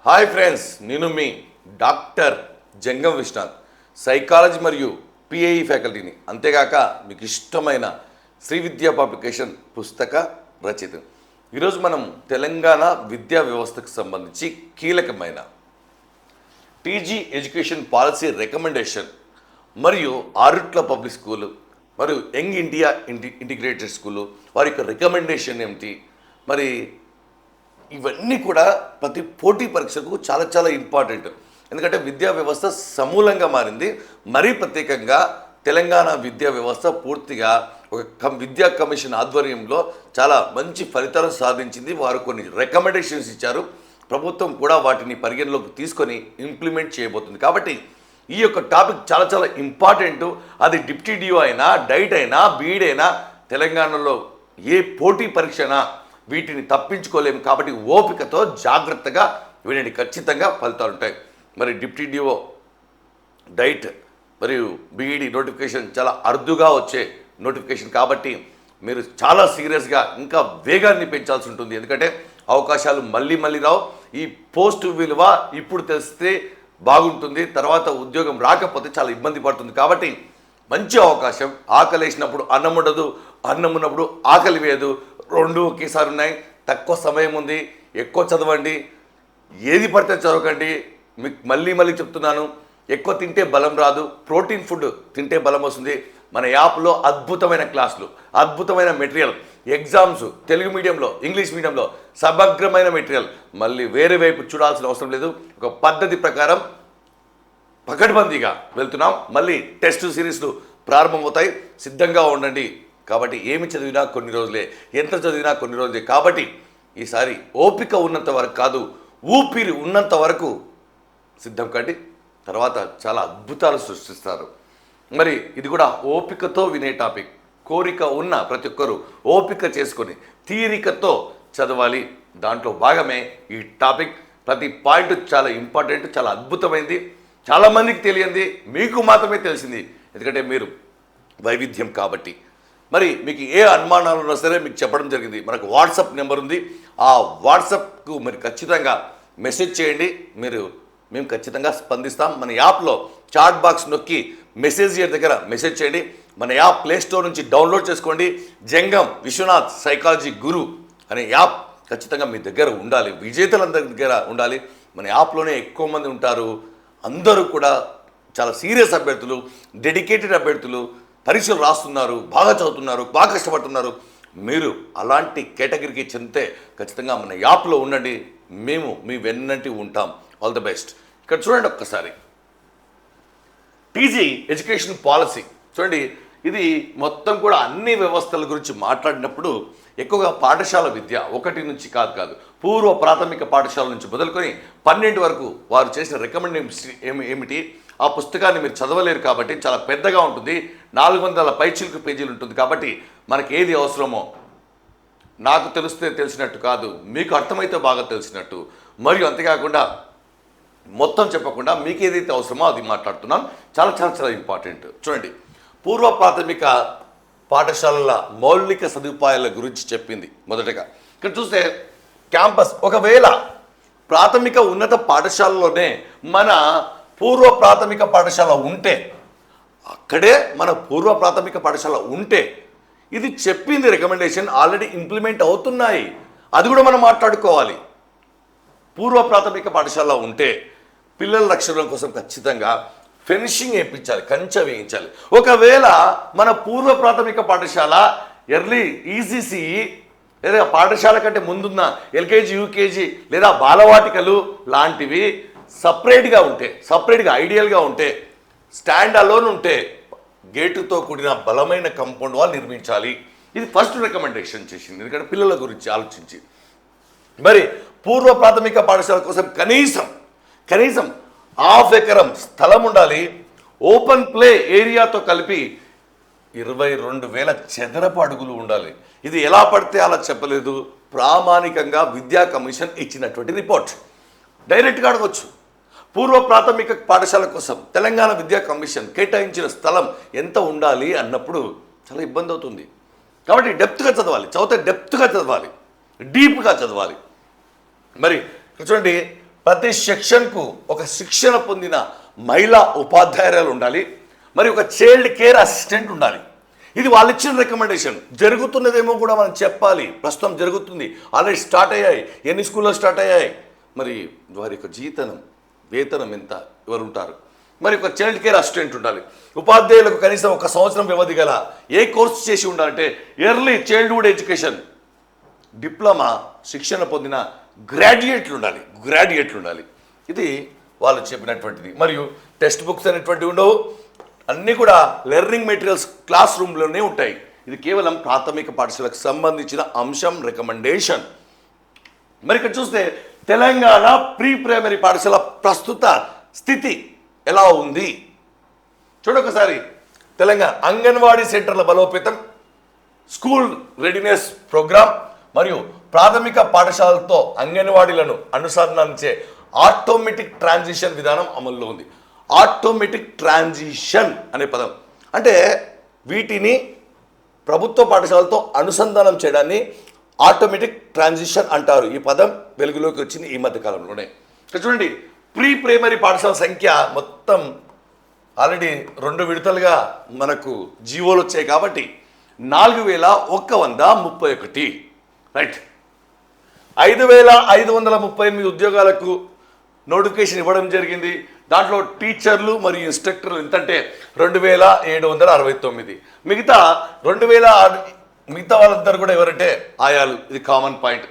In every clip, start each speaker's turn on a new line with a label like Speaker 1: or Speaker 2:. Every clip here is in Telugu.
Speaker 1: హాయ్ ఫ్రెండ్స్, నేను మీ డాక్టర్ జంగం విశ్వనాథ్, సైకాలజీ మరియు పిఐఈ ఫ్యాకల్టీని. అంతేగాక మీకు ఇష్టమైన శ్రీ విద్యా పబ్లికేషన్ పుస్తక రచయిత. ఈరోజు మనం తెలంగాణ విద్యా వ్యవస్థకు సంబంధించి కీలకమైన టీజీ ఎడ్యుకేషన్ పాలసీ రికమెండేషన్ మరియు ఆరుట్ల పబ్లిక్ స్కూలు మరియు యంగ్ ఇండియా ఇంటిగ్రేటెడ్ స్కూలు వారి యొక్క రికమెండేషన్ ఏమిటి, మరి ఇవన్నీ కూడా ప్రతి పోటీ పరీక్షకు చాలా చాలా ఇంపార్టెంట్. ఎందుకంటే విద్యా వ్యవస్థ సమూలంగా మారింది. మరీ ప్రత్యేకంగా తెలంగాణ విద్యా వ్యవస్థ పూర్తిగా ఒక విద్యా కమిషన్ ఆధ్వర్యంలో చాలా మంచి ఫలితాలు సాధించింది. వారు కొన్ని రికమెండేషన్స్ ఇచ్చారు. ప్రభుత్వం కూడా వాటిని పరిగణలోకి తీసుకొని ఇంప్లిమెంట్ చేయబోతుంది. కాబట్టి ఈ యొక్క టాపిక్ చాలా చాలా ఇంపార్టెంట్. అది డిప్టీ డిఓ అయినా, డైట్ అయినా, బీఈడ్ అయినా, తెలంగాణలో ఏ పోటీ పరీక్ష అయినా వీటిని తప్పించుకోలేము. కాబట్టి ఓపికతో జాగ్రత్తగా వినండి, ఖచ్చితంగా ఫలితాలు ఉంటాయి. మరి డిప్టీ డిఓ, డైట్ మరియు బీఈడి నోటిఫికేషన్ చాలా అరుదుగా వచ్చే నోటిఫికేషన్ కాబట్టి మీరు చాలా సీరియస్గా ఇంకా వేగాన్ని పెంచాల్సి ఉంటుంది. ఎందుకంటే అవకాశాలు మళ్ళీ మళ్ళీ రావు. ఈ పోస్ట్ విలువ ఇప్పుడు తెలిస్తే బాగుంటుంది, తర్వాత ఉద్యోగం రాకపోతే చాలా ఇబ్బంది పడుతుంది. కాబట్టి మంచి అవకాశం. ఆకలి వేసినప్పుడు అన్నం ఉండదు, అన్నం ఉన్నప్పుడు ఆకలి వేయదు, రెండు ఒకేసారి ఉన్నాయి. తక్కువ సమయం ఉంది, ఎక్కువ చదవండి, ఏది పడితే చదవకండి. మీకు మళ్ళీ మళ్ళీ చెప్తున్నాను, ఎక్కువ తింటే బలం రాదు, ప్రోటీన్ ఫుడ్ తింటే బలం వస్తుంది. మన యాప్లో అద్భుతమైన క్లాసులు, అద్భుతమైన మెటీరియల్, ఎగ్జామ్స్ తెలుగు మీడియంలో, ఇంగ్లీష్ మీడియంలో సమగ్రమైన మెటీరియల్. మళ్ళీ వేరే వైపు చూడాల్సిన అవసరం లేదు. ఒక పద్ధతి ప్రకారం పకడ్బందీగా వెళ్తున్నాం. మళ్ళీ టెస్ట్ సిరీస్లు ప్రారంభమవుతాయి, సిద్ధంగా ఉండండి. కాబట్టి ఏమి చదివినా కొన్ని రోజులే, ఎంత చదివినా కొన్ని రోజులే. కాబట్టి ఈసారి ఓపిక ఉన్నంత వరకు కాదు, ఊపిరి ఉన్నంత వరకు సిద్ధం కండి. తర్వాత చాలా అద్భుతాలు సృష్టిస్తారు. మరి ఇది కూడా ఓపికతో వినే టాపిక్. కోరిక ఉన్న ప్రతి ఒక్కరూ ఓపిక చేసుకొని తీరికతో చదవాలి. దాంట్లో భాగమే ఈ టాపిక్. ప్రతి పాయింట్ చాలా ఇంపార్టెంట్, చాలా అద్భుతమైంది. చాలామందికి తెలియంది, మీకు మాత్రమే తెలిసింది. ఎందుకంటే మీరు వైవిధ్యం కాబట్టి. మరి మీకు ఏ అనుమానాలు ఉన్నా సరే మీకు చెప్పడం జరిగింది. మనకు వాట్సాప్ నెంబర్ ఉంది. ఆ వాట్సాప్కు మీరు ఖచ్చితంగా మెసేజ్ చేయండి. మేము ఖచ్చితంగా స్పందిస్తాం. మన యాప్లో చాట్ బాక్స్ నొక్కి మెసేజ్ దగ్గర మెసేజ్ చేయండి. మన యాప్ ప్లేస్టోర్ నుంచి డౌన్లోడ్ చేసుకోండి. జంగం విశ్వనాథ్ సైకాలజీ గురు అనే యాప్ ఖచ్చితంగా మీ దగ్గర ఉండాలి, విజేతలందరి దగ్గర ఉండాలి. మన యాప్లోనే ఎక్కువ మంది ఉంటారు. అందరూ కూడా చాలా సీరియస్ అభ్యర్థులు, డెడికేటెడ్ అభ్యర్థులు, పరీక్షలు రాస్తున్నారు, బాగా చదువుతున్నారు, బాగా కష్టపడుతున్నారు. మీరు అలాంటి కేటగిరీకి చెందితే ఖచ్చితంగా మన యాప్లో ఉండండి. మేము మీ వెన్నంటి ఉంటాం. All the best. ఇక్కడ చూడండి ఒక్కసారి, టీజీ ఎడ్యుకేషన్ పాలసీ చూడండి. ఇది మొత్తం కూడా అన్ని వ్యవస్థల గురించి మాట్లాడినప్పుడు ఎక్కువగా పాఠశాల విద్య, 1 నుంచి కాదు పూర్వ ప్రాథమిక పాఠశాల నుంచి మొదలుకొని 12 వరకు వారు చేసిన రికమెండేషన్ ఏమిటి, ఆ పుస్తకాన్ని మీరు చదవలేరు కాబట్టి చాలా పెద్దగా ఉంటుంది. 400 పైచిలుకు పేజీలు ఉంటుంది. కాబట్టి మనకి ఏది అవసరమో నాకు తెలిస్తే తెలిసినట్టు కాదు, మీకు అర్థమైతే బాగా తెలిసినట్టు. మరియు అంతేకాకుండా మొత్తం చెప్పకుండా మీకు ఏదైతే అవసరమో అది మాట్లాడుతున్నాను. చాలా చాలా చాలా ఇంపార్టెంట్. చూడండి, పూర్వ ప్రాథమిక పాఠశాలల మౌలిక సదుపాయాల గురించి చెప్పింది. మొదటగా ఇక్కడ చూస్తే క్యాంపస్, ఒకవేళ ప్రాథమిక ఉన్నత పాఠశాలలోనే మన పూర్వ ప్రాథమిక పాఠశాల ఉంటే, అక్కడే మన పూర్వ ప్రాథమిక పాఠశాల ఉంటే, ఇది చెప్పింది రికమెండేషన్ ఆల్రెడీ ఇంప్లిమెంట్ అవుతున్నాయి. అది కూడా మనం మాట్లాడుకోవాలి. పూర్వ ప్రాథమిక పాఠశాల ఉంటే పిల్లల రక్షణ కోసం ఖచ్చితంగా ఫెన్సింగ్ వేయించాలి, కంచె వేయించాలి. ఒకవేళ మన పూర్వ ప్రాథమిక పాఠశాల ఎర్లీ ఈసీసీ లేదా పాఠశాల కంటే ముందున్న ఎల్కేజీ, యూకేజీ లేదా బాలవాటికలు లాంటివి సపరేట్గా ఉంటే, సపరేట్గా ఐడియల్గా ఉంటే, స్టాండ్ అలోన్ ఉంటే, గేటుతో కూడిన బలమైన కాంపౌండ్ వాల్ నిర్మించాలి. ఇది ఫస్ట్ రికమెండేషన్ చేసింది. ఎందుకంటే పిల్లల గురించి ఆలోచించి. మరి పూర్వ ప్రాథమిక పాఠశాల కోసం కనీసం 1/2 ఎకరం స్థలం ఉండాలి. ఓపెన్ ప్లే ఏరియాతో కలిపి 22,000 చదరపు అడుగులు ఉండాలి. ఇది ఎలా పడితే అలా చెప్పలేదు, ప్రామాణికంగా విద్యా కమిషన్ ఇచ్చినటువంటి రిపోర్ట్. డైరెక్ట్గా అడగవచ్చు. పూర్వ ప్రాథమిక పాఠశాల కోసం తెలంగాణ విద్యా కమిషన్ కేటాయించిన స్థలం ఎంత ఉండాలి అన్నప్పుడు చాలా ఇబ్బంది అవుతుంది. కాబట్టి డెప్త్గా చదవాలి, డెప్త్గా చదవాలి, డీప్గా చదవాలి. మరి చూడండి, ప్రతి సెక్షన్కు ఒక శిక్షణ పొందిన మహిళా ఉపాధ్యాయురాలు ఉండాలి, మరి ఒక చైల్డ్ కేర్ అసిస్టెంట్ ఉండాలి. ఇది వాళ్ళు ఇచ్చిన రికమెండేషన్. జరుగుతున్నదేమో కూడా మనం చెప్పాలి. ప్రస్తుతం జరుగుతుంది, ఆల్రెడీ స్టార్ట్ అయ్యాయి. ఎన్ని స్కూల్లో స్టార్ట్ అయ్యాయి, మరి వారి యొక్క వేతనం ఎంత, ఎవరు ఉంటారు. మరి ఒక చైల్డ్ కేర్ అసిస్టెంట్ ఉండాలి. ఉపాధ్యాయులకు కనీసం 1 సంవత్సరం వ్యవధి గల ఏ కోర్సు చేసి ఉండాలంటే ఎర్లీ చైల్డ్హుడ్ ఎడ్యుకేషన్ డిప్లొమా శిక్షణ పొందిన గ్రాడ్యుయేట్లు ఉండాలి. ఇది వాళ్ళు చెప్పినటువంటిది. మరియు టెక్స్ట్ బుక్స్ అనేటువంటివి ఉండవు, అన్నీ కూడా లెర్నింగ్ మెటీరియల్స్ క్లాస్ రూమ్లోనే ఉంటాయి. ఇది కేవలం ప్రాథమిక పాఠశాలకు సంబంధించిన అంశం, రికమెండేషన్. మరి ఇక్కడ చూస్తే తెలంగాణ ప్రీ ప్రైమరీ పాఠశాల ప్రస్తుత స్థితి ఎలా ఉంది చూడొకసారి. తెలంగాణ అంగన్వాడీ సెంటర్ల బలోపేతం, స్కూల్ రెడీనెస్ ప్రోగ్రామ్ మరియు ప్రాథమిక పాఠశాలలతో అంగన్వాడీలను అనుసంధానించే ఆటోమేటిక్ ట్రాన్సిషన్ విధానం అమల్లో ఉంది. ఆటోమేటిక్ ట్రాన్సిషన్ అనే పదం అంటే వీటిని ప్రభుత్వ పాఠశాలతో అనుసంధానం చేయడాన్ని ఆటోమేటిక్ ట్రాన్సిషన్ అంటారు. ఈ పదం వెలుగులోకి వచ్చింది ఈ మధ్య కాలంలోనే. ఇక్కడ చూడండి, ప్రీ ప్రైమరీ పాఠశాల సంఖ్య మొత్తం ఆల్రెడీ 2 విడతలుగా మనకు జీవోలు వచ్చాయి కాబట్టి 4131, రైట్. 5538 ఉద్యోగాలకు నోటిఫికేషన్ ఇవ్వడం జరిగింది. దాంట్లో టీచర్లు మరియు ఇన్స్ట్రక్టర్లు ఎంతంటే 2769. మిగతా వాళ్ళందరూ కూడా ఎవరంటే ఆయాలు. ఇది కామన్ పాయింట్.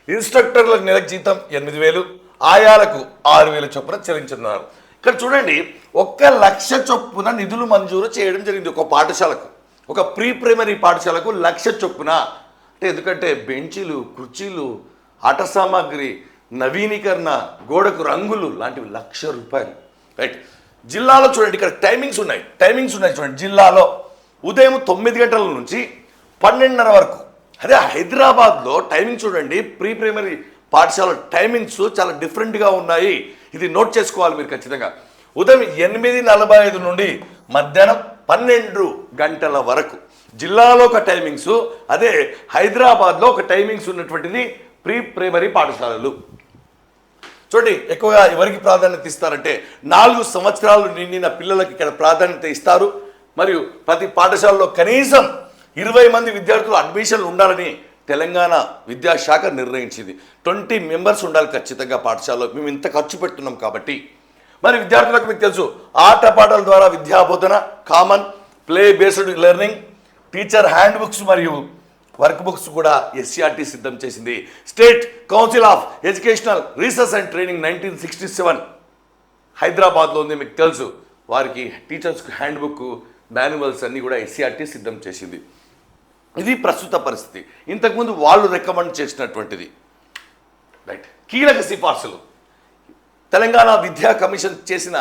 Speaker 1: ఇన్స్ట్రక్టర్లకు నెలకు జీతం 8000, ఆయాలకు 6000 చొప్పున చెల్లించున్నారు. ఇక్కడ చూడండి, 1 లక్ష చొప్పున నిధులు మంజూరు చేయడం జరిగింది ఒక పాఠశాలకు. ఒక ప్రీ ప్రైమరీ పాఠశాలకు 1 లక్ష చొప్పున. అంటే ఎందుకంటే బెంచీలు, కుర్చీలు, ఆట సామాగ్రి, నవీకరణ, గోడకు రంగులు లాంటివి 1 లక్ష రూపాయలు, రైట్. జిల్లాలో చూడండి, ఇక్కడ టైమింగ్స్ ఉన్నాయి చూడండి. జిల్లాలో ఉదయం 9 గంటల నుంచి 12:30 వరకు. అదే హైదరాబాద్లో టైమింగ్ చూడండి, ప్రీ ప్రైమరీ పాఠశాల టైమింగ్స్ చాలా డిఫరెంట్గా ఉన్నాయి. ఇది నోట్ చేసుకోవాలి మీరు ఖచ్చితంగా. ఉదయం 8:45 నుండి మధ్యాహ్నం 12 గంటల వరకు జిల్లాలో ఒక టైమింగ్స్, అదే హైదరాబాద్లో ఒక టైమింగ్స్ ఉన్నటువంటిది ప్రీ ప్రైమరీ పాఠశాలలు. చూడండి, ఎక్కువగా ఎవరికి ప్రాధాన్యత ఇస్తారంటే 4 సంవత్సరాలు నిండిన పిల్లలకి ఇక్కడ ప్రాధాన్యత ఇస్తారు. మరియు ప్రతి పాఠశాలలో కనీసం 20 మంది విద్యార్థులు అడ్మిషన్లు ఉండాలని తెలంగాణ విద్యాశాఖ నిర్ణయించింది. 20 మెంబర్స్ ఉండాలి ఖచ్చితంగా పాఠశాలలో. మేము ఇంత ఖర్చు పెడుతున్నాం కాబట్టి. మరి విద్యార్థులకు మీకు తెలుసు, ఆటపాటల ద్వారా విద్యాబోధన, common play based learning, teacher hand books మరియు వర్క్ బుక్స్ కూడా ఎస్సీఆర్టీ సిద్ధం చేసింది. State council of educational research and training 1967 హైదరాబాద్లో ఉంది, మీకు తెలుసు. వారికి టీచర్స్కి హ్యాండ్ బుక్, మాన్యువల్స్ అన్నీ కూడా ఎస్సీఆర్టీ సిద్ధం చేసింది. ఇది ప్రస్తుత పరిస్థితి. ఇంతకుముందు వాళ్ళు రికమెండ్ చేసినటువంటిది, రైట్. కీలక సిఫార్సులు తెలంగాణ విద్యా కమిషన్ చేసిన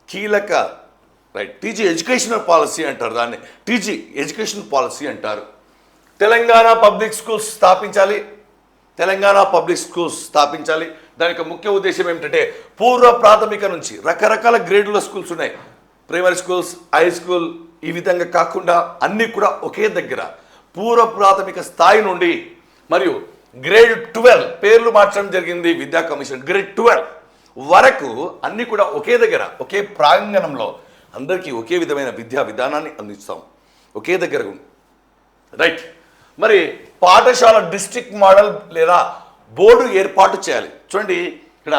Speaker 1: కీలక, రైట్, టీజీ ఎడ్యుకేషనల్ పాలసీ అంటారు దాన్ని. టీజీ ఎడ్యుకేషన్ పాలసీ అంటారు. తెలంగాణ పబ్లిక్ స్కూల్స్ స్థాపించాలి. దానికి ముఖ్య ఉద్దేశం ఏమిటంటే పూర్వ ప్రాథమిక నుంచి రకరకాల గ్రేడుల స్కూల్స్ ఉన్నాయి. ప్రైమరీ స్కూల్స్, హై స్కూల్, ఈ విధంగా కాకుండా అన్నీ కూడా ఒకే దగ్గర పూర్వ ప్రాథమిక స్థాయి నుండి మరియు గ్రేడ్ 12 పేర్లు మార్చడం జరిగింది విద్యా కమిషన్. గ్రేడ్ 12 వరకు అన్నీ కూడా ఒకే దగ్గర, ఒకే ప్రాంగణంలో అందరికీ ఒకే విధమైన విద్యా విధానాన్ని అందిస్తాం, ఒకే దగ్గర, రైట్. మరి పాఠశాల డిస్ట్రిక్ట్ మోడల్ లేదా బోర్డు ఏర్పాటు చేయాలి. చూడండి, ఇక్కడ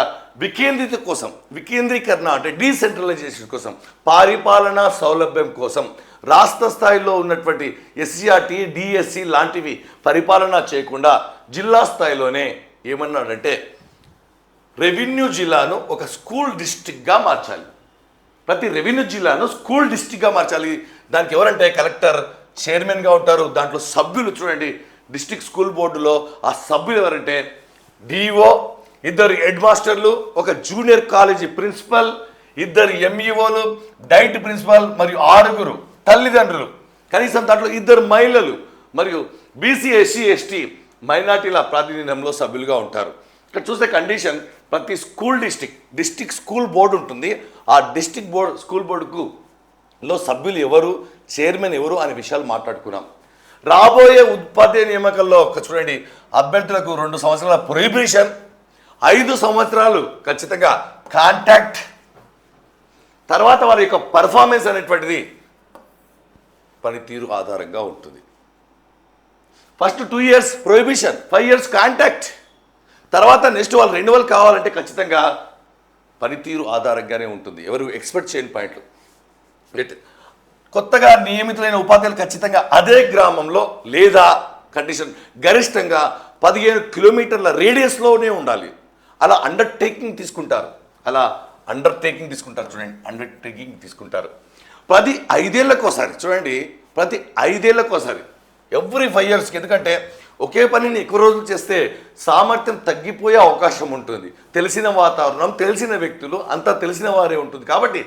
Speaker 1: వికేంద్రీకరణ అంటే డీసెంట్రలైజేషన్ కోసం, పరిపాలనా సౌలభ్యం కోసం రాష్ట్ర స్థాయిలో ఉన్నటువంటి ఎస్సీఆర్టీ, డిఎస్సి లాంటివి పరిపాలన చేయకుండా జిల్లా స్థాయిలోనే ఏమన్నాడంటే రెవెన్యూ జిల్లాను ఒక స్కూల్ డిస్ట్రిక్ట్గా మార్చాలి. ప్రతి రెవెన్యూ జిల్లాను స్కూల్ డిస్ట్రిక్ట్గా మార్చాలి. దానికి ఎవరంటే కలెక్టర్ చైర్మన్గా ఉంటారు. దాంట్లో సభ్యులు చూడండి, డిస్ట్రిక్ట్ స్కూల్ బోర్డులో ఆ సభ్యులు ఎవరంటే డిఓ, 2 హెడ్ మాస్టర్లు, ఒక జూనియర్ కాలేజీ ప్రిన్సిపల్, 2 ఎంఈఓలు, డైట్ ప్రిన్సిపల్ మరియు 6 తల్లిదండ్రులు, కనీసం దాంట్లో 2 మహిళలు మరియు బీసీ, ఎస్సీ, ఎస్టీ మైనార్టీల ప్రాతినిధ్యంలో సభ్యులుగా ఉంటారు. ఇక్కడ చూస్తే కండిషన్, ప్రతి డిస్ట్రిక్ట్ స్కూల్ బోర్డు ఉంటుంది. ఆ డిస్ట్రిక్ట్ స్కూల్ బోర్డులో సభ్యులు ఎవరు, చైర్మన్ ఎవరు అనే విషయాలు మాట్లాడుకున్నాం. రాబోయే ఉపాధ్యాయ నియామకాల్లో చూడండి, అభ్యర్థులకు 2 సంవత్సరాల ప్రొహిబిషన్, 5 సంవత్సరాలు ఖచ్చితంగా కాంటాక్ట్, తర్వాత వారి యొక్క పర్ఫార్మెన్స్ అనేటువంటిది పనితీరు ఆధారంగా ఉంటుంది. First 2 years prohibition, 5 years contact, తర్వాత నెక్స్ట్ వాళ్ళు రెన్యువల్ కావాలంటే ఖచ్చితంగా పనితీరు ఆధారంగానే ఉంటుంది. ఎవరు ఎక్స్పెక్ట్ చేయని పాయింట్లు. కొత్తగా నియమితులైన ఉపాధ్యాయులు ఖచ్చితంగా అదే గ్రామంలో లేదా కండిషన్ గరిష్టంగా 15 కిలోమీటర్ల రేడియస్లోనే ఉండాలి. అలా అండర్టేకింగ్ తీసుకుంటారు. చూడండి, అండర్టేకింగ్ తీసుకుంటారు. ప్రతి 5 ఏళ్ళకోసారి చూడండి, ప్రతి 5 ఏళ్ళకోసారి, ఎవ్రీ 5 years. ఎందుకంటే ఒకే పనిని ఎక్కువ రోజులు చేస్తే సామర్థ్యం తగ్గిపోయే అవకాశం ఉంటుంది. తెలిసిన వాతావరణం, తెలిసిన వ్యక్తులు, అంతా తెలిసిన వారే ఉంటుంది. కాబట్టి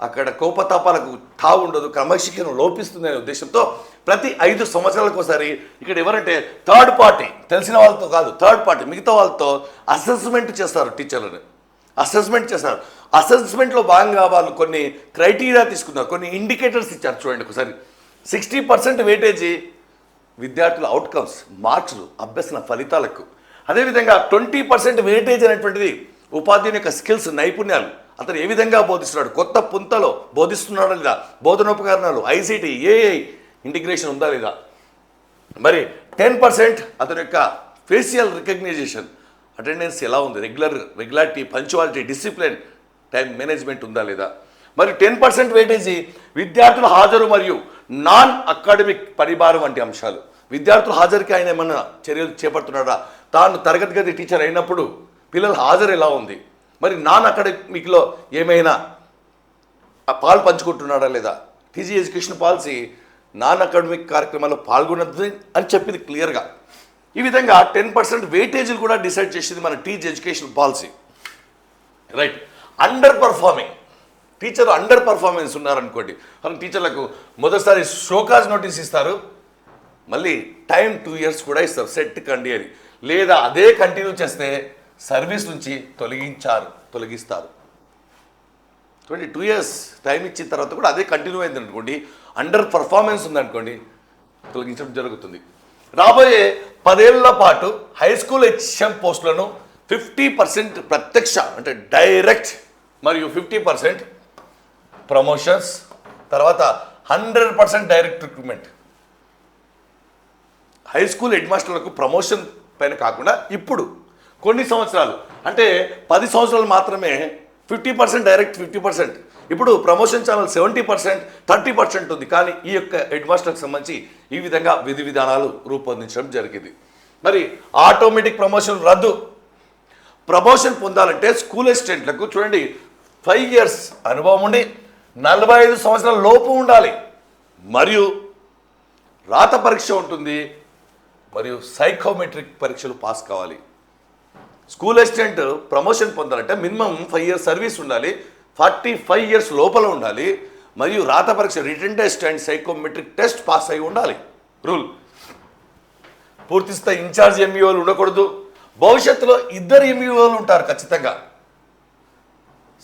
Speaker 1: అక్కడ కోపతాపాలకు తావు ఉండదు, క్రమశిక్షణ లోపిస్తుందనే ఉద్దేశంతో ప్రతి 5 సంవత్సరాలకు ఒకసారి ఇక్కడ ఎవరంటే థర్డ్ పార్టీ, తెలిసిన వాళ్ళతో కాదు, థర్డ్ పార్టీ మిగతా వాళ్ళతో అసెస్మెంట్ చేస్తారు. టీచర్లను అసెస్మెంట్ చేస్తారు. అసెస్మెంట్లో భాగంగా వాళ్ళు కొన్ని క్రైటీరియా తీసుకున్నారు, కొన్ని ఇండికేటర్స్ ఇచ్చారు. చూడండి ఒకసారి, 60% వెయిటేజీ విద్యార్థుల అవుట్కమ్స్, మార్కులు, అభ్యసన ఫలితాలకు. అదేవిధంగా 20% వెయిటేజ్ అనేటువంటిది ఉపాధ్యాయుని యొక్క స్కిల్స్, నైపుణ్యాలు, అతను ఏ విధంగా బోధిస్తున్నాడు, కొత్త పుంతలో బోధిస్తున్నాడా లేదా, బోధనోపకరణాలు, ఐసీటీ, ఏఐ ఇంటిగ్రేషన్ ఉందా లేదా. మరి 10% అతని యొక్క ఫేషియల్ రికగ్నైజేషన్, అటెండెన్స్ ఎలా ఉంది, regularity, punctuality, discipline, time management ఉందా లేదా. మరి 10% వెయిటేజీ విద్యార్థుల హాజరు మరియు నాన్ అకాడమిక్ పరిభారం వంటి అంశాలు. విద్యార్థుల హాజరుకి ఆయన ఏమన్నా చర్యలు చేపడుతున్నాడా, తాను తరగతి గది టీచర్ అయినప్పుడు పిల్లల హాజరు ఎలా ఉంది, మరి నాన్ అకాడమిక్లో ఏమైనా పాలు పంచుకుంటున్నాడా లేదా. TG education policy non academic కార్యక్రమాల్లో పాల్గొనద్దు అని చెప్పింది క్లియర్గా. ఈ విధంగా 10% వెయిటేజీలు కూడా డిసైడ్ చేసింది మన TG education policy. Right. Under performing teacher, under performance ఉన్నారనుకోండి, మనం టీచర్లకు మొదటిసారి షోకాజ్ నోటీస్ ఇస్తారు, మళ్ళీ టైం 2 years కూడా ఇస్తారు, సెట్ కండి అని. లేదా అదే కంటిన్యూ చేస్తే సర్వీస్ నుంచి తొలగిస్తారు. 2 years టైం ఇచ్చిన తర్వాత కూడా అదే కంటిన్యూ అయింది అనుకోండి, అండర్ పర్ఫార్మెన్స్ ఉందనుకోండి, తొలగించడం జరుగుతుంది. రాబోయే 10 ఏళ్ల పాటు హై స్కూల్ హెచ్ఎం పోస్టులను 50% ప్రత్యక్ష అంటే డైరెక్ట్ మరియు 50% ప్రమోషన్స్, తర్వాత 100% direct recruitment. High school head మాస్టర్లకు ప్రమోషన్ పైన కాకుండా ఇప్పుడు కొన్ని సంవత్సరాలు అంటే 10 సంవత్సరాలు మాత్రమే 50% డైరెక్ట్, 50%. ఇప్పుడు ప్రమోషన్ ఛానల్ 70%, 30% ఉంది. కానీ ఈ యొక్క హెడ్ మాస్టర్కి సంబంధించి ఈ విధంగా విధి విధానాలు రూపొందించడం జరిగింది. మరి ఆటోమేటిక్ ప్రమోషన్ రద్దు. ప్రమోషన్ పొందాలంటే స్కూల్ అసిస్టెంట్లకు చూడండి 5 years అనుభవం ఉండి 45 సంవత్సరాల లోపు ఉండాలి, మరియు రాత పరీక్ష ఉంటుంది, మరియు సైకోమెట్రిక్ పరీక్షలు పాస్ కావాలి. స్కూల్ అసిస్టెంట్ ప్రమోషన్ పొందాలంటే మినిమం 5 years సర్వీస్ ఉండాలి, 45 years లోపల ఉండాలి, మరియు రాత పరీక్ష written test and psychometric test pass అయి ఉండాలి. రూల్. పూర్తి స్థాయి ఇన్ఛార్జ్ ఎంఈఓలు ఉండకూడదు. భవిష్యత్తులో 2 ఎంఈఓలు ఉంటారు ఖచ్చితంగా.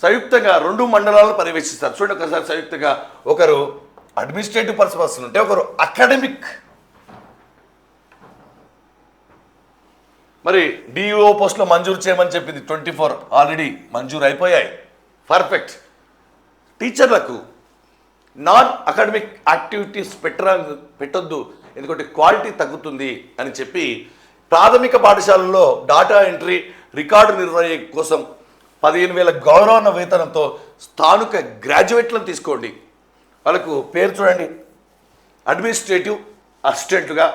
Speaker 1: సంయుక్తంగా 2 మండలాలను పర్యవేక్షిస్తారు. చూడండి ఒకసారి, సంయుక్తంగా ఒకరు అడ్మినిస్ట్రేటివ్ పర్సన్ ఉంటే ఒకరు అకాడమిక్. మరి డిఈఓ పోస్టులో మంజూరు చేయమని చెప్పింది 24 ఆల్రెడీ మంజూరు అయిపోయాయి. పర్ఫెక్ట్. టీచర్లకు నాన్ అకాడమిక్ యాక్టివిటీస్ పెట్టొద్దు, ఎందుకంటే క్వాలిటీ తగ్గుతుంది అని చెప్పి ప్రాథమిక పాఠశాలల్లో డాటా ఎంట్రీ, రికార్డు నిర్వహణ కోసం 15,000 గౌరవ వేతనంతో స్థానిక గ్రాడ్యుయేట్లను తీసుకోండి. వాళ్ళకు పేరు చూడండి, అడ్మినిస్ట్రేటివ్ అసిస్టెంట్లుగా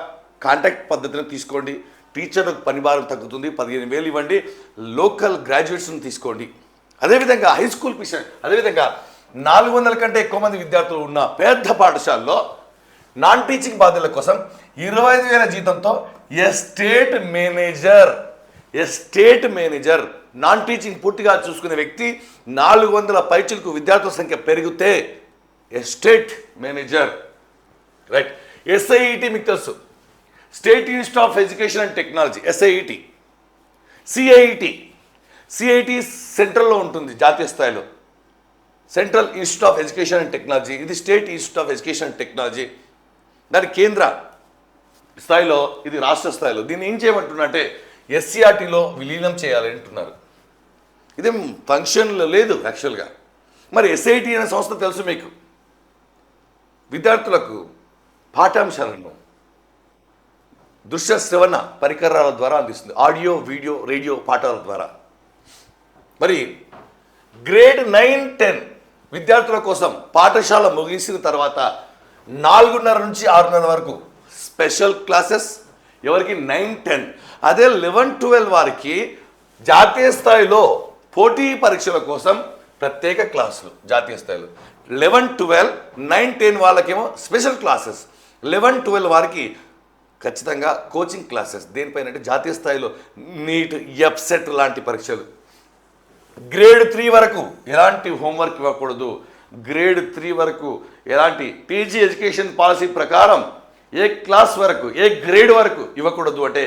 Speaker 1: కాంటాక్ట్ పద్ధతిని తీసుకోండి. టీచర్లకు పనిభారం తగ్గుతుంది, 15,000 ఇవ్వండి. లోకల్ గ్రాడ్యుయేట్స్ని తీసుకోండి. అదేవిధంగా హై స్కూల్ పిషన్, అదేవిధంగా 400 కంటే ఎక్కువ మంది విద్యార్థులు ఉన్న పెద్ద పాఠశాలలో నాన్ టీచింగ్ బాధ్యతల కోసం 25,000 జీతంతో ఎస్టేట్ మేనేజర్ నాన్ టీచింగ్ పూర్తిగా చూసుకునే వ్యక్తి 400 పైచిలకు విద్యార్థుల సంఖ్య పెరిగితే ఎస్టేట్ మేనేజర్. రైట్. ఎస్ఐఈటి మీకు తెలుసు, state institute of education and technology, SIET. CIT సెంట్రల్లో ఉంటుంది, జాతీయ స్థాయిలో central institute of education and technology. ఇది state institute of education and technology. దాని కేంద్ర స్థాయిలో, ఇది రాష్ట్ర స్థాయిలో. దీన్ని ఏం చేయమంటున్నా అంటే ఎస్సీఆర్టీలో విలీనం చేయాలి అంటున్నారు. ఇదేం ఫంక్షన్లో లేదు యాక్చువల్గా. మరి ఎస్ఐటి అనే సంస్థ తెలుసు మీకు, విద్యార్థులకు పాఠ్యాంశాలను దృశ్య శ్రవణ పరికరాల ద్వారా అందిస్తుంది, ఆడియో వీడియో రేడియో పాఠాల ద్వారా. మరి గ్రేడ్ 9, 10 విద్యార్థుల కోసం పాఠశాల ముగిసిన తర్వాత 4:30 నుంచి 6:30 వరకు స్పెషల్ క్లాసెస్ ఎవరికి 9, 10. అదే 11, 12 వారికి జాతీయ స్థాయిలో పోటీ పరీక్షల కోసం ప్రత్యేక క్లాసులు జాతీయ స్థాయిలో. 11, 12, 9, 10 వాళ్ళకేమో స్పెషల్ క్లాసెస్. 11, 12 వారికి ఖచ్చితంగా కోచింగ్ క్లాసెస్. దేనిపైన అంటే జాతీయ స్థాయిలో నీట్, ఎఫ్సెట్ లాంటి పరీక్షలు. గ్రేడ్ 3 వరకు ఎలాంటి హోంవర్క్ ఇవ్వకూడదు. గ్రేడ్ 3 వరకు ఎలాంటి పీజీ ఎడ్యుకేషన్ పాలసీ ప్రకారం ఏ క్లాస్ వరకు, ఏ గ్రేడ్ వరకు ఇవ్వకూడదు అంటే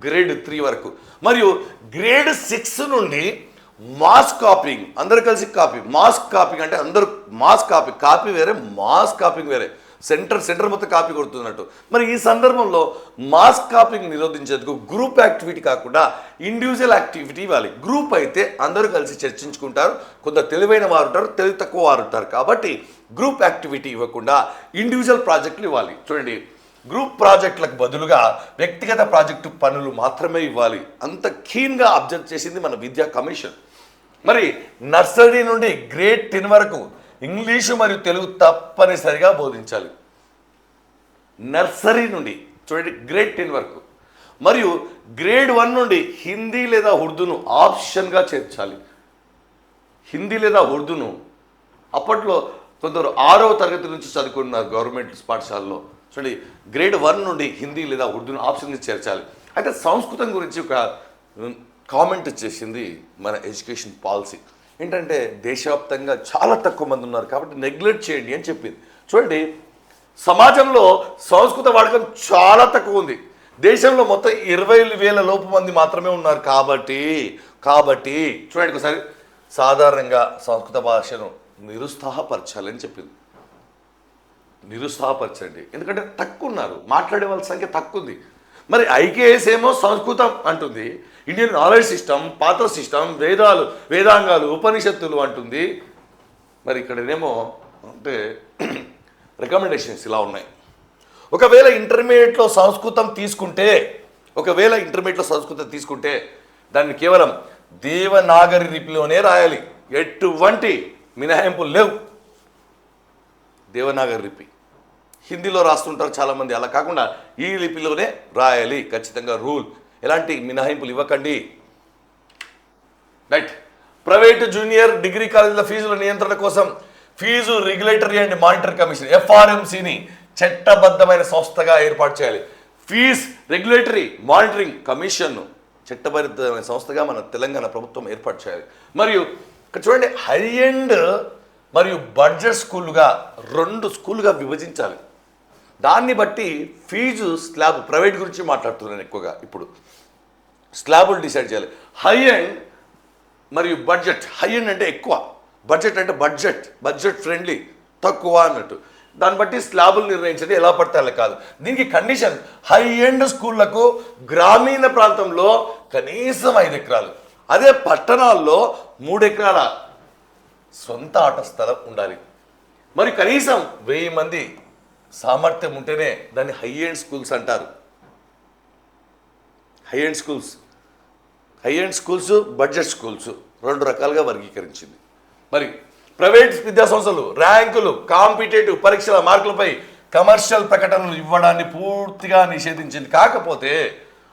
Speaker 1: గ్రేడ్ 3 వరకు. మరియు గ్రేడ్ 6 నుండి మాస్ కాపింగ్, అందరూ కలిసి కాపీ. మాస్ కాపింగ్ అంటే అందరూ మాస్ కాపీ వేరే, మాస్ కాపింగ్ వేరే. సెంటర్ మొత్తం కాపీ కొడుతున్నట్టు. మరి ఈ సందర్భంలో మాస్ కాపింగ్ నిరోధించేందుకు గ్రూప్ యాక్టివిటీ కాకుండా ఇండివిజువల్ యాక్టివిటీ ఇవ్వాలి. గ్రూప్ అయితే అందరూ కలిసి చర్చించుకుంటారు, కొంత తెలివైన వారు ఉంటారు, తెలివి తక్కువ వారు ఉంటారు. కాబట్టి గ్రూప్ యాక్టివిటీ ఇవ్వకుండా ఇండివిజువల్ ప్రాజెక్టులు ఇవ్వాలి. చూడండి, గ్రూప్ ప్రాజెక్టులకు బదులుగా వ్యక్తిగత ప్రాజెక్టు పనులు మాత్రమే ఇవ్వాలి. అంత కీన్గా అబ్జర్వ్ చేసింది మన విద్యా కమిషన్. మరి నర్సరీ నుండి గ్రేడ్ 10 వరకు ఇంగ్లీషు మరియు తెలుగు తప్పనిసరిగా బోధించాలి. నర్సరీ నుండి చూడండి గ్రేడ్ 10 వరకు. మరియు గ్రేడ్ 1 నుండి హిందీ లేదా ఉర్దూను ఆప్షన్గా చేర్చాలి. హిందీ లేదా ఉర్దూను అప్పట్లో కొందరు 6వ తరగతి నుంచి చదువుకున్నారు గవర్నమెంట్ పాఠశాలలో. చూడండి, గ్రేడ్ 1 నుండి హిందీ లేదా ఉర్దూను ఆప్షన్గా చేర్చాలి. అయితే సంస్కృతం గురించి ఒక కామెంట్ చేసింది మన ఎడ్యుకేషన్ పాలసీ. ఏంటంటే దేశవ్యాప్తంగా చాలా తక్కువ మంది ఉన్నారు కాబట్టి నెగ్లెక్ట్ చేయండి అని చెప్పింది. చూడండి, సమాజంలో సంస్కృత వాడకం చాలా తక్కువ ఉంది. దేశంలో మొత్తం 20,000 లోపు మంది మాత్రమే ఉన్నారు. కాబట్టి చూడండి ఒకసారి, సాధారణంగా సంస్కృత భాషను నిరుత్సాహపరచాలని చెప్పింది. నిరుత్సాహపరచండి, ఎందుకంటే తక్కువ ఉన్నారు, మాట్లాడే వాళ్ళ సంఖ్య తక్కువ ఉంది. మరి ఐకేఎస్ ఏమో సంస్కృతం అంటుంది, ఇండియన్ నాలెడ్జ్ సిస్టమ్, పాత సిస్టమ్, వేదాంగాలు, ఉపనిషత్తులు అంటుంది. మరి ఇక్కడనేమో అంటే రికమెండేషన్స్ ఇలా ఉన్నాయి. ఒకవేళ ఇంటర్మీడియట్లో సంస్కృతం తీసుకుంటే దాన్ని కేవలం దేవనాగరి లిపిలోనే రాయాలి. ఎటువంటి మినహాయింపులు లేవు. దేవనాగరి లిపి, హిందీలో రాస్తుంటారు చాలామంది, అలా కాకుండా ఈ లిపిలోనే రాయాలి ఖచ్చితంగా రూల్. ఎలాంటి మినహాయింపులు ఇవ్వకండి. రైట్. ప్రైవేటు జూనియర్ డిగ్రీ కాలేజీల ఫీజుల నియంత్రణ కోసం fee regulatory and monitory commission FRMCని చట్టబద్ధమైన సంస్థగా ఏర్పాటు చేయాలి. ఫీజ్ రెగ్యులేటరీ మానిటరింగ్ కమిషన్ను చట్టబద్ధమైన సంస్థగా మన తెలంగాణ ప్రభుత్వం ఏర్పాటు చేయాలి. మరియు ఇక్కడ చూడండి, హై ఎండ్ మరియు బడ్జెట్ స్కూళ్ళుగా 2 స్కూళ్ళుగా విభజించాలి. దాన్ని బట్టి ఫీజు స్లాబ్, ప్రైవేట్ గురించి మాట్లాడుతున్నాను ఎక్కువగా ఇప్పుడు, స్లాబులు డిసైడ్ చేయాలి. హై ఎండ్ మరియు బడ్జెట్. హై ఎండ్ అంటే ఎక్కువ, బడ్జెట్ అంటే బడ్జెట్ ఫ్రెండ్లీ, తక్కువ అన్నట్టు. దాన్ని బట్టి స్లాబులు నిర్ణయించండి, ఎలా పడితే అలా కాదు. దీనికి కండిషన్, హై ఎండ్ స్కూళ్లకు గ్రామీణ ప్రాంతంలో కనీసం 5 ఎకరాలు, అదే పట్టణాల్లో 3 ఎకరాల సొంత ఆట స్థలం ఉండాలి. మరి కనీసం 1000 మంది సామర్థ్యం ఉంటేనే దాన్ని హై ఎండ్ స్కూల్స్ అంటారు. High end schools, budget schools 2 రకాలుగా వర్గీకరించింది. మరి ప్రైవేట్ విద్యాసంస్థలు ర్యాంకులు, కాంపిటేటివ్ పరీక్షల మార్కులపై కమర్షియల్ ప్రకటనలు ఇవ్వడాన్ని పూర్తిగా నిషేధించింది. కాకపోతే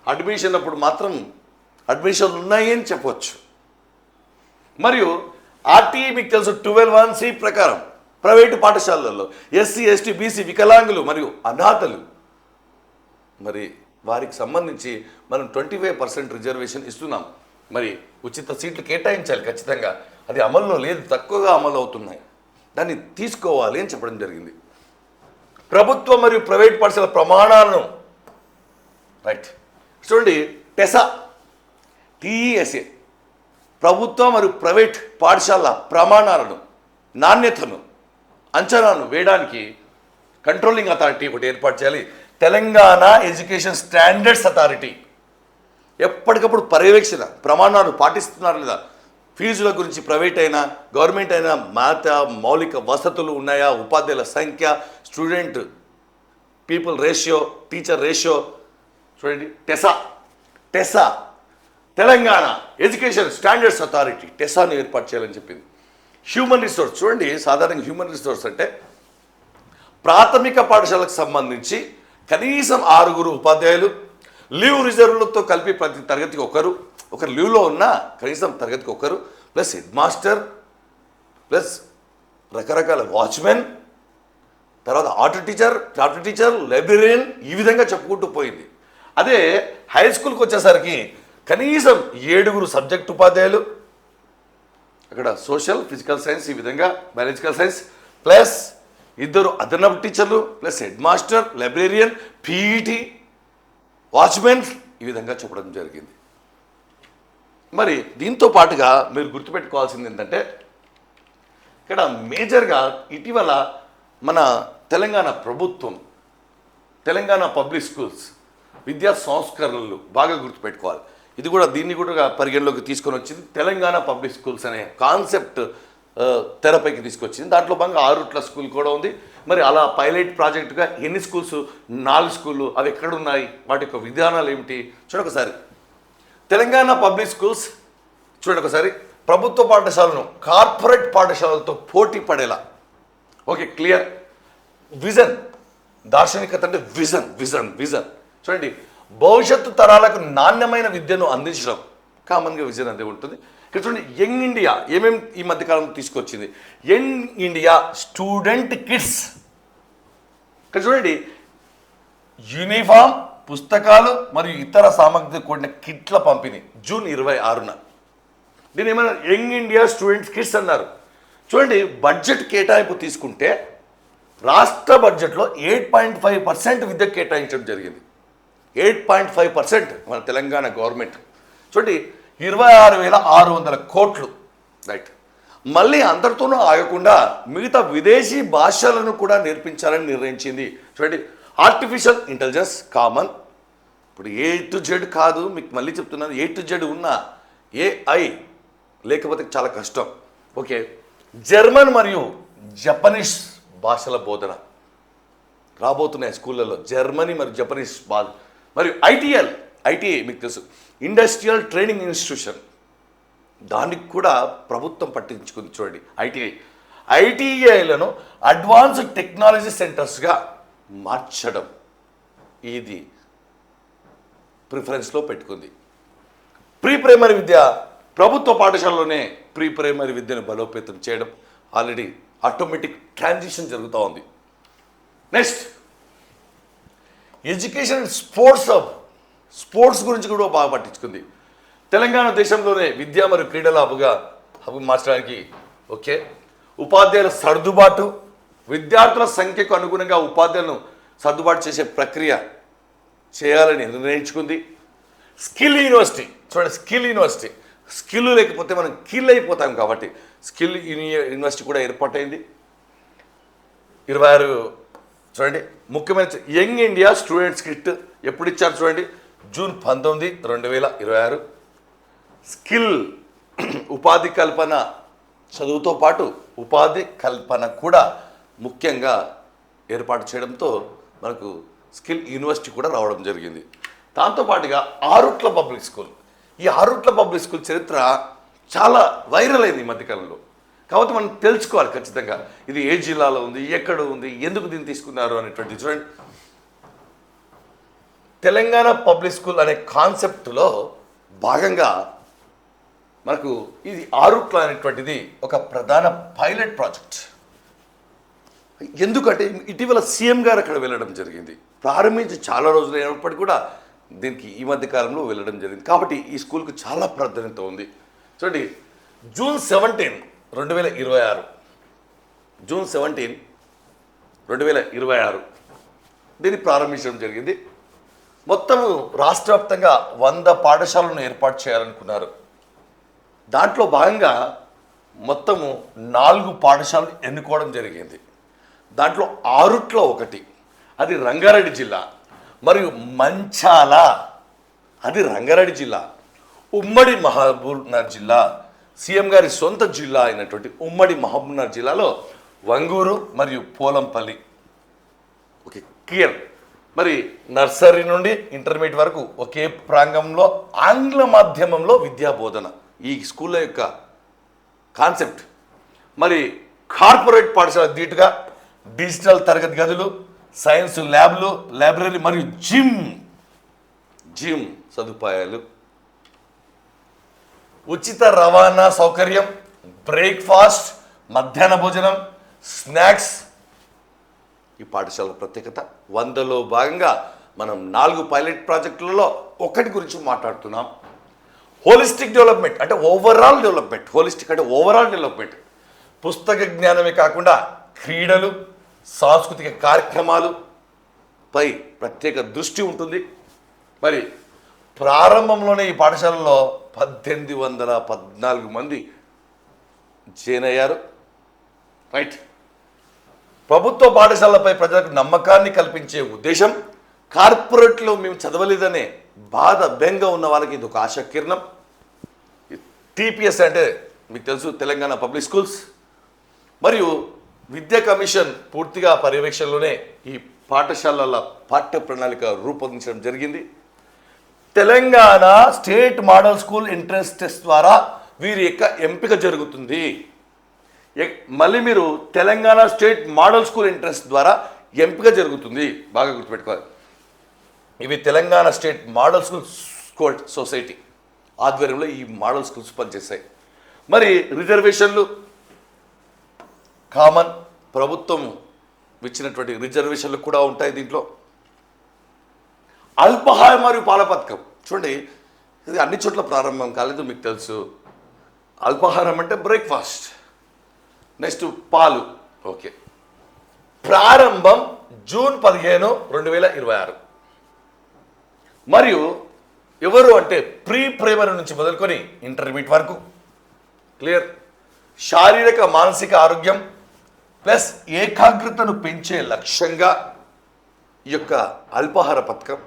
Speaker 1: అడ్మిషన్ అప్పుడు మాత్రం అడ్మిషన్లు ఉన్నాయని చెప్పవచ్చు. మరియు ఆర్టీఈ మీకు తెలుసు 12(1)C ప్రకారం ప్రైవేటు పాఠశాలల్లో SC, ST, BC వికలాంగులు మరియు అనాథలు, మరి వారికి సంబంధించి మనం 25% రిజర్వేషన్ ఇస్తున్నాం. మరి ఉచిత సీట్లు కేటాయించాలి ఖచ్చితంగా. అది అమల్లో లేదు, తక్కువగా అమలు అవుతున్నాయి. దాన్ని తీసుకోవాలి అని చెప్పడం జరిగింది. ప్రభుత్వ మరియు ప్రైవేట్ పాఠశాల ప్రమాణాలను రైట్ చూడండి, TESA ప్రభుత్వ మరియు ప్రైవేట్ పాఠశాల ప్రమాణాలను, నాణ్యతను, అంచనాను వేయడానికి కంట్రోలింగ్ అథారిటీ ఒకటి ఏర్పాటు చేయాలి. Telangana education standards authority. ఎప్పటికప్పుడు పర్యవేక్షణ ప్రమాణాలు పాటిస్తున్నారు లేదా, ఫీజుల గురించి ప్రైవేట్ అయినా గవర్నమెంట్ అయినా మౌలిక వసతులు ఉన్నాయా, ఉపాధ్యాయుల సంఖ్య, student people ratio, teacher ratio. చూడండి TESA Telangana education standards authority టెసాను ఏర్పాటు చేయాలని చెప్పింది. హ్యూమన్ రిసోర్స్ చూడండి, సాధారణంగా హ్యూమన్ రిసోర్స్ అంటే ప్రాథమిక పాఠశాలకు సంబంధించి కనీసం 6 ఉపాధ్యాయులు, లీవ్ రిజర్వ్లతో కలిపి ప్రతి తరగతికి ఒకరు లీవ్లో ఉన్న కనీసం తరగతికి ఒకరు, ప్లస్ హెడ్ మాస్టర్, ప్లస్ రకరకాల వాచ్మెన్, తర్వాత ఆర్ట్ టీచర్, లైబ్రరీయన్, ఈ విధంగా చెప్పుకుంటూ పోయింది. అదే హై స్కూల్కి వచ్చేసరికి కనీసం 7 సబ్జెక్ట్ ఉపాధ్యాయులు, అక్కడ సోషల్, ఫిజికల్ సైన్స్, ఈ విధంగా బయాలజికల్ సైన్స్, ప్లస్ 2 అదనపు టీచర్లు, plus head master, librarian, PET, watchmen, ఈ విధంగా చెప్పడం జరిగింది. మరి దీంతో పాటుగా మీరు గుర్తుపెట్టుకోవాల్సింది ఏంటంటే ఇక్కడ మేజర్గా ఇటీవల మన తెలంగాణ ప్రభుత్వం, తెలంగాణ పబ్లిక్ స్కూల్స్ విద్యా సంస్కరణలు బాగా గుర్తుపెట్టుకోవాలి. దీన్ని కూడా పరిగణలోకి తీసుకొని వచ్చింది. తెలంగాణ పబ్లిక్ స్కూల్స్ అనే కాన్సెప్ట్ తెరపైకి తీసుకొచ్చింది. దాంట్లో భాగంగా 6 స్కూల్ కూడా ఉంది. మరి అలా పైలట్ ప్రాజెక్టుగా ఎన్ని స్కూల్స్, 4 స్కూళ్ళు, అవి ఎక్కడున్నాయి, వాటి యొక్క విధానాలు ఏమిటి చూడొకసారి. తెలంగాణ పబ్లిక్ స్కూల్స్ చూడొకసారి ప్రభుత్వ పాఠశాలను కార్పొరేట్ పాఠశాలలతో పోటీ పడేలా, ఓకే క్లియర్ విజన్, దార్శనికత అంటే విజన్ చూడండి. భవిష్యత్తు తరాలకు నాణ్యమైన విద్యను అందించడం కామన్గా విజన్ అదే ఉంటుంది. ఇక్కడ చూడండి యంగ్ ఇండియా ఏమేమి ఈ మధ్యకాలంలో తీసుకొచ్చింది. యంగ్ ఇండియా స్టూడెంట్ కిట్స్, ఇక్కడ చూడండి యూనిఫామ్, పుస్తకాలు మరియు ఇతర సామగ్రితో కూడిన కిట్ల పంపిణీ జూన్ 26న. దీని ఏమన్నా యంగ్ ఇండియా స్టూడెంట్స్ కిట్స్ అన్నారు. చూడండి బడ్జెట్ కేటాయింపు తీసుకుంటే రాష్ట్ర బడ్జెట్లో 8.5% విద్యకు కేటాయించడం జరిగింది. 8.5% మన తెలంగాణ గవర్నమెంట్. చూడండి 26,600 కోట్లు, రైట్. మళ్ళీ అందరితోనూ ఆగకుండా మిగతా విదేశీ భాషలను కూడా నేర్పించాలని నిర్ణయించింది. చూడండి ఆర్టిఫిషియల్ ఇంటెలిజెన్స్ కామన్, ఇప్పుడు A to Z కాదు, మీకు మళ్ళీ చెప్తున్నాను, A to Z ఉన్న AI లేకపోతే చాలా కష్టం. ఓకే, జర్మన్ మరియు జపనీస్ భాషల బోధన రాబోతున్నాయి స్కూళ్ళల్లో, జర్మనీ మరియు జపనీస్ భాష. మరియు ఐటీఐ మీకు తెలుసు, ఇండస్ట్రియల్ ట్రైనింగ్ ఇన్స్టిట్యూషన్, దానికి కూడా ప్రభుత్వం పట్టించుకుంది. చూడండి ఐటీఐలను అడ్వాన్స్డ్ టెక్నాలజీ సెంటర్స్గా మార్చడం, ఇది ప్రిఫరెన్స్లో పెట్టుకుంది. ప్రీ ప్రైమరీ విద్య ప్రభుత్వ పాఠశాలలోనే ప్రీ ప్రైమరీ విద్యను బలోపేతం చేయడం, ఆల్రెడీ ఆటోమేటిక్ ట్రాన్సిషన్ జరుగుతూ ఉంది. నెక్స్ట్ ఎడ్యుకేషన్ స్పోర్ట్స్ గురించి కూడా బాగా పట్టించుకుంది. తెలంగాణ దేశంలోనే విద్య మరియు క్రీడల హబ్ మార్చడానికి, ఓకే, ఉపాధ్యాయుల సర్దుబాటు, విద్యార్థుల సంఖ్యకు అనుగుణంగా ఉపాధ్యాయులను సర్దుబాటు చేసే ప్రక్రియ చేయాలని నిర్ణయించుకుంది. స్కిల్ యూనివర్సిటీ చూడండి, స్కిల్ లేకపోతే మనం కిల్ అయిపోతాం కాబట్టి స్కిల్ యూనివర్సిటీ కూడా ఏర్పాటైంది. 26 చూడండి ముఖ్యమైన యంగ్ ఇండియా స్టూడెంట్స్ కిట్ ఎప్పుడు ఇచ్చారు చూడండి, జూన్ 19, 2026. స్కిల్ ఉపాధి కల్పన, చదువుతో పాటు ఉపాధి కల్పన కూడా ముఖ్యంగా ఏర్పాటు చేయడంతో మనకు స్కిల్ యూనివర్సిటీ కూడా రావడం జరిగింది. దాంతోపాటుగా ఆరుట్ల పబ్లిక్ స్కూల్, ఈ ఆరుట్ల పబ్లిక్ స్కూల్ చరిత్ర చాలా వైరల్ అయింది ఈ మధ్యకాలంలో. కాబట్టి మనం తెలుసుకోవాలి ఖచ్చితంగా ఇది ఏ జిల్లాలో ఉంది, ఎక్కడ ఉంది, ఎందుకు దీన్ని తీసుకున్నారు అనేటువంటి. చూడండి తెలంగాణ పబ్లిక్ స్కూల్ అనే కాన్సెప్ట్లో భాగంగా మనకు ఇది ఆరుట్ల అనేటువంటిది ఒక ప్రధాన పైలట్ ప్రాజెక్ట్. ఎందుకంటే ఇటీవల సీఎం గారు అక్కడ వెళ్ళడం జరిగింది, ప్రారంభించి చాలా రోజులు అయినప్పటికీ కూడా దీనికి ఈ మధ్య కాలంలో వెళ్ళడం జరిగింది. కాబట్టి ఈ స్కూల్కు చాలా ప్రాధాన్యత ఉంది. చూడండి జూన్ 17, 2026, జూన్ 17, 2026 దీన్ని ప్రారంభించడం జరిగింది. మొత్తము రాష్ట్ర వ్యాప్తంగా 100 పాఠశాలను ఏర్పాటు చేయాలనుకున్నారు. దాంట్లో భాగంగా మొత్తము 4 పాఠశాలలు ఎన్నుకోవడం జరిగింది. దాంట్లో ఆరుట్లో ఒకటి, అది రంగారెడ్డి జిల్లా, మరియు మంచాల అది రంగారెడ్డి జిల్లా. ఉమ్మడి మహబూబ్నగర్ జిల్లా, సీఎం గారి సొంత జిల్లా అయినటువంటి ఉమ్మడి మహబూబ్నగర్ జిల్లాలో వంగూరు మరియు పోలంపల్లి. Okay, clear. మరి నర్సరీ నుండి ఇంటర్మీడియట్ వరకు ఒకే ప్రాంగంలో ఆంగ్ల మాధ్యమంలో విద్యా బోధన ఈ స్కూళ్ళ యొక్క కాన్సెప్ట్. మరి కార్పొరేట్ పాఠశాల ధీటుగా డిజిటల్ తరగతి గదులు, సైన్స్ ల్యాబ్లు, లైబ్రరీ మరియు జిమ్ సదుపాయాలు, ఉచిత రవాణా సౌకర్యం, బ్రేక్ఫాస్ట్, మధ్యాహ్న భోజనం, స్నాక్స్. ఈ పాఠశాల ప్రత్యేకత. 100లో భాగంగా మనం 4 పైలట్ ప్రాజెక్టులలో ఒకటి గురించి మాట్లాడుతున్నాం. హోలిస్టిక్ డెవలప్మెంట్ అంటే ఓవరాల్ డెవలప్మెంట్. హోలిస్టిక్ అంటే ఓవరాల్ డెవలప్మెంట్. పుస్తక జ్ఞానమే కాకుండా క్రీడలు, సాంస్కృతిక కార్యక్రమాలు పై ప్రత్యేక దృష్టి ఉంటుంది. మరి ప్రారంభంలోనే ఈ పాఠశాలలో 1814 మంది జాయిన్ అయ్యారు. రైట్. ప్రభుత్వ పాఠశాలపై ప్రజలకు నమ్మకాన్ని కల్పించే ఉద్దేశం, కార్పొరేట్లో మేము చదవలేదనే బాధ, బెంగ ఉన్న వాళ్ళకి ఇది ఒక ఆశాకిరణం. టీపీఎస్ అంటే మీకు తెలుసు, తెలంగాణ పబ్లిక్ స్కూల్స్. మరియు విద్యా కమిషన్ పూర్తిగా పర్యవేక్షణలోనే ఈ పాఠశాలల పాఠ్య ప్రణాళిక రూపొందించడం జరిగింది. Telangana state model school entrance test ద్వారా వీరి యొక్క ఎంపిక జరుగుతుంది. మళ్ళీ మీరు Telangana state model school entrance ద్వారా ఎంపిక జరుగుతుంది. బాగా గుర్తుపెట్టుకోవాలి. ఇవి Telangana state model school society ఆధ్వర్యంలో ఈ మోడల్ స్కూల్స్ పనిచేస్తాయి. మరి రిజర్వేషన్లు కామన్, ప్రభుత్వం ఇచ్చినటువంటి రిజర్వేషన్లు కూడా ఉంటాయి దీంట్లో. అల్పాహారం మరియు పాల పథకం చూడండి, ఇది అన్ని చోట్ల ప్రారంభం కాలేదు, మీకు తెలుసు. అల్పాహారం అంటే బ్రేక్ఫాస్ట్, నెక్స్ట్ పాలు. ఓకే, ప్రారంభం జూన్ 15, 2026. మరియు ఎవరు అంటే ప్రీ ప్రైమరీ నుంచి మొదలుకొని ఇంటర్మీడియట్ వరకు. క్లియర్. శారీరక మానసిక ఆరోగ్యం ప్లస్ ఏకాగ్రతను పెంచే లక్ష్యంగా ఈ యొక్క అల్పాహార పథకం,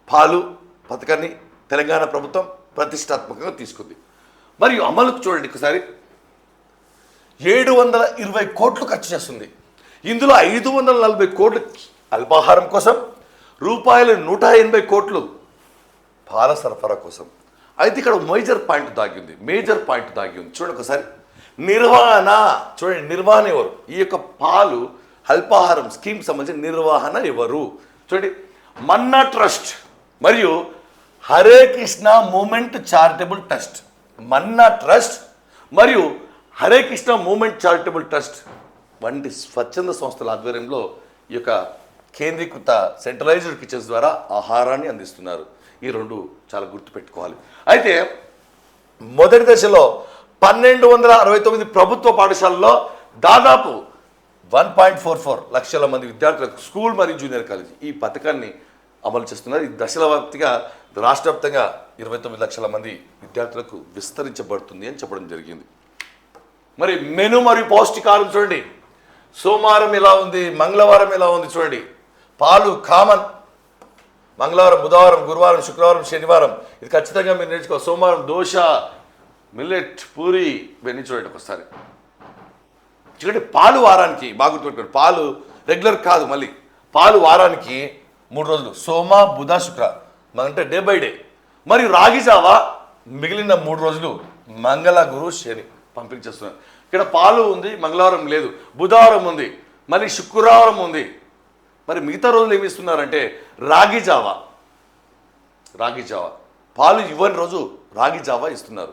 Speaker 1: పాలు పథకాన్ని తెలంగాణ ప్రభుత్వం ప్రతిష్టాత్మకంగా తీసుకుంది. మరియు అమలుకు చూడండి ఒకసారి, 720 కోట్లు ఖర్చు చేస్తుంది. ఇందులో 540 కోట్లు అల్పాహారం కోసం, రూపాయలు 180 కోట్లు పాల సరఫరా కోసం. అయితే ఇక్కడ మేజర్ పాయింట్ దాగి ఉంది. చూడండి ఒకసారి, నిర్వహణ. చూడండి, నిర్వహణ ఎవరు? ఈ యొక్క పాలు అల్పాహారం స్కీమ్ సంబంధించిన నిర్వహణ ఎవరు? చూడండి, మన్నా ట్రస్ట్ మరియు Hare Krishna movement charitable trust. Manna trust మరియు Hare Krishna movement charitable trust వంటి స్వచ్ఛంద సంస్థల ఆధ్వర్యంలో ఈ యొక్క కేంద్రీకృత సెంట్రలైజ్డ్ కిచెన్స్ ద్వారా ఆహారాన్ని అందిస్తున్నారు. ఈ రెండు చాలా గుర్తుపెట్టుకోవాలి. అయితే మొదటి దశలో 1269 ప్రభుత్వ పాఠశాలలో దాదాపు 1.44 లక్షల మంది విద్యార్థులకు స్కూల్ మరియు జూనియర్ కాలేజీ ఈ పథకాన్ని అమలు చేస్తున్నారు. ఈ దశల వ్యాప్తిగా రాష్ట్ర వ్యాప్తంగా 29 లక్షల మంది విద్యార్థులకు విస్తరించబడుతుంది అని చెప్పడం జరిగింది. మరి మెను మరియు పౌష్టికాహారం చూడండి, సోమవారం ఎలా ఉంది, మంగళవారం ఎలా ఉంది చూడండి. పాలు కామన్, మంగళవారం, బుధవారం, గురువారం, శుక్రవారం, శనివారం ఇది ఖచ్చితంగా మీరు నేర్చుకోవాలి. సోమవారం దోశ, మిల్లెట్, పూరి ఇవన్నీ చూడండి ఒకసారి. చూడండి, పాలు వారానికి బాగా గుర్తుపెట్టుకోండి, పాలు రెగ్యులర్ కాదు, మళ్ళీ పాలు వారానికి 3 రోజులు, సోమ, బుధ, శుక్ర అంటే డే బై డే. మరియు రాగి జావా మిగిలిన 3 రోజులు మంగళ, గురు, శని పంపిణీ చేస్తున్నారు. ఇక్కడ పాలు ఉంది, మంగళవారం లేదు, బుధవారం ఉంది, మళ్ళీ శుక్రవారం ఉంది. మరి మిగతా రోజులు ఏమి ఇస్తున్నారంటే రాగి జావా పాలు ఇవ్వని రోజు రాగి జావా ఇస్తున్నారు.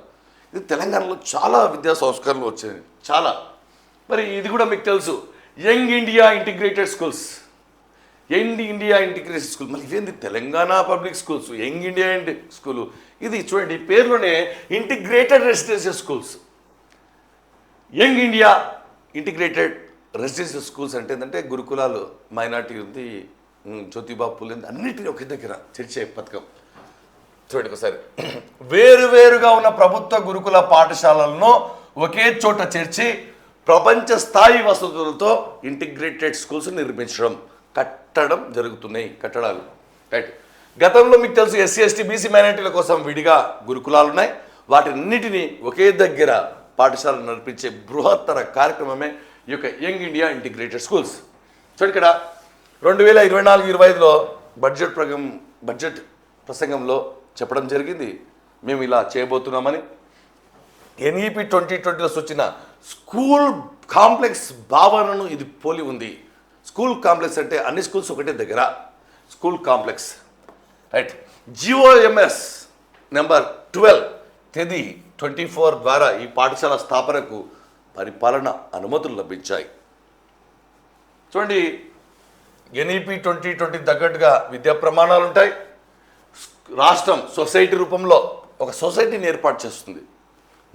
Speaker 1: ఇది తెలంగాణలో చాలా విద్యా సంస్కరణలు వచ్చాయి, చాలా. మరి ఇది కూడా మీకు తెలుసు, యంగ్ ఇండియా ఇంటిగ్రేటెడ్ స్కూల్స్. మళ్ళీ ఇవేంది Telangana public schools, young India school. ఇది చూడండి, పేరులోనే integrated residential schools. Young India integrated residential schools అంటే ఏంటంటే గురుకులాలు, మైనార్టీ ఉంది, జ్యోతిబా పూలే అన్నిటినీ ఒక దగ్గర చేర్చే పథకం. చూడండి ఒకసారి, వేరువేరుగా ఉన్న ప్రభుత్వ గురుకుల పాఠశాలలను ఒకే చోట చేర్చి ప్రపంచ స్థాయి వసతులతో ఇంటిగ్రేటెడ్ స్కూల్స్ నిర్మించడం, కట్టడం జరుగుతున్నాయి కట్టడాలు. రైట్. గతంలో మీకు తెలుసు ఎస్సీ ఎస్టీ బీసీ మైనారిటీల కోసం విడిగా గురుకులాలు ఉన్నాయి. వాటిన్నిటినీ ఒకే దగ్గర పాఠశాలను నడిపించే బృహత్తర కార్యక్రమమే ఈ యొక్క young India integrated schools. So ఇక్కడ 2024-25లో బడ్జెట్ ప్రసంగంలో చెప్పడం జరిగింది, మేము ఇలా చేయబోతున్నామని. ఎన్ఈపి 2020లో సూచన స్కూల్ కాంప్లెక్స్ భావనను ఇది పోలి ఉంది. స్కూల్ కాంప్లెక్స్ అంటే అన్ని స్కూల్స్ ఒకటే దగ్గర, school complex right. GOMS number 12 తేదీ 24 ద్వారా ఈ పాఠశాల స్థాపనకు పరిపాలన అనుమతులు లభించాయి. చూడండి, ఎన్ఈపి 2020 తగ్గట్టుగా విద్యా ప్రమాణాలు ఉంటాయి. రాష్ట్రం సొసైటీ రూపంలో ఒక సొసైటీని ఏర్పాటు చేస్తుంది.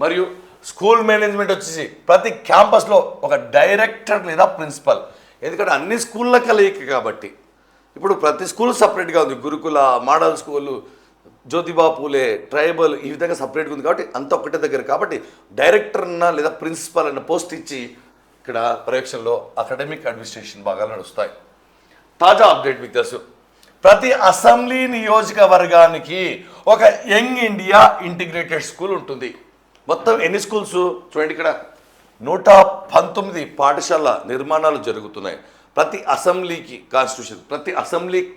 Speaker 1: మరియు స్కూల్ మేనేజ్మెంట్ వచ్చేసి ప్రతి క్యాంపస్లో ఒక డైరెక్టర్ లేదా ప్రిన్సిపల్. ఎందుకంటే అన్ని స్కూళ్ళ కలయిక కాబట్టి ఇప్పుడు ప్రతి స్కూల్ సపరేట్గా ఉంది. గురుకుల, model school, Jyotiba Phule, tribal ఈ విధంగా సపరేట్గా ఉంది కాబట్టి అంత ఒకటే దగ్గర కాబట్టి డైరెక్టర్ అన్న లేదా ప్రిన్సిపల్ అన్న పోస్ట్ ఇచ్చి ఇక్కడ పర్యవేక్షణలో అకాడమిక్ అడ్మినిస్ట్రేషన్ భాగాలు నడుస్తాయి. తాజా అప్డేట్ మీకు తెలుసు, ప్రతి అసెంబ్లీ నియోజకవర్గానికి ఒక యంగ్ ఇండియా ఇంటిగ్రేటెడ్ స్కూల్ ఉంటుంది. మొత్తం ఎన్ని స్కూల్స్ చూడండి, ఇక్కడ 119 పాఠశాల నిర్మాణాలు జరుగుతున్నాయి. ప్రతి అసెంబ్లీ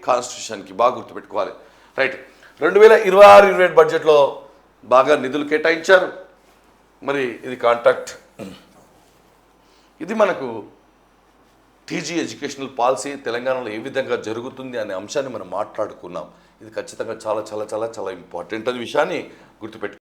Speaker 1: కాన్స్టిట్యూషన్కి బాగా గుర్తుపెట్టుకోవాలి రైట్. 2026-27 బడ్జెట్లో బాగా నిధులు కేటాయించారు. మరి ఇది కాంట్రాక్ట్, ఇది మనకు టీజీ ఎడ్యుకేషనల్ పాలసీ తెలంగాణలో ఏ విధంగా జరుగుతుంది అనే అంశాన్ని మనం మాట్లాడుకున్నాం. ఇది ఖచ్చితంగా చాలా చాలా చాలా చాలా ఇంపార్టెంట్ అనే విషయాన్ని గుర్తుపెట్టుకోవాలి.